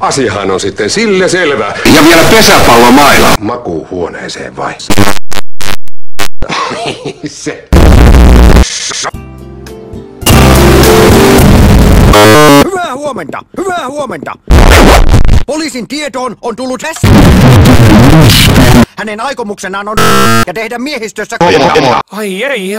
Asiahan on sitten sille selvä. Ja vielä pesäpallomailla. Makuuhuoneeseen vai? Se. Hyvää huomenta! Hyvää huomenta! Poliisin tietoon on tullut hänen aikomuksenaan on ja tehdä miehistössä. Ai ei.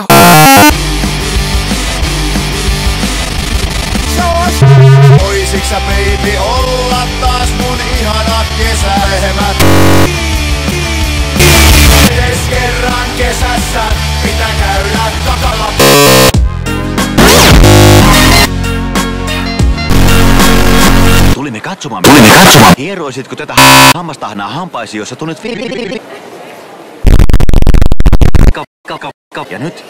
Voisiks sä baby olla taas mun ihana kesälehmä? Edes kerran kesässä pitää käydä takalla. Tulimme katsomaan. Hieroisitko tätä hammastahnaa hampaisi, jossa tunnet ja nyt?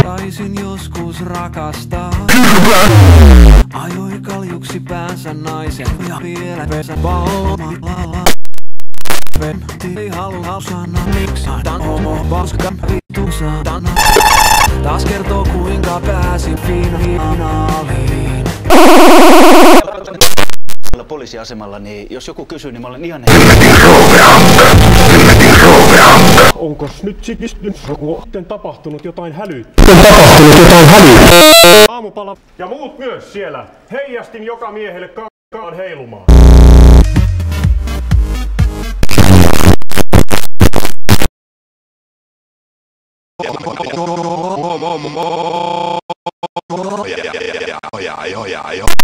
Taisin joskus rakastaa. Ajoi kaljuksi päänsä naisen ja vielä pesä palomalla. Pentti ei halua sanoa miksi tän homo paskan vittu saatana. Taas kertoo kuinka pääsin finaaliin. Poliisiasemalla, niin jos joku kysyy, niin mä olen ihan Onkos nyt sitten tapahtunut jotain hälyt? Aamupala ja muut myös siellä. Heijastin joka miehelle kaan heilumaan. Ja.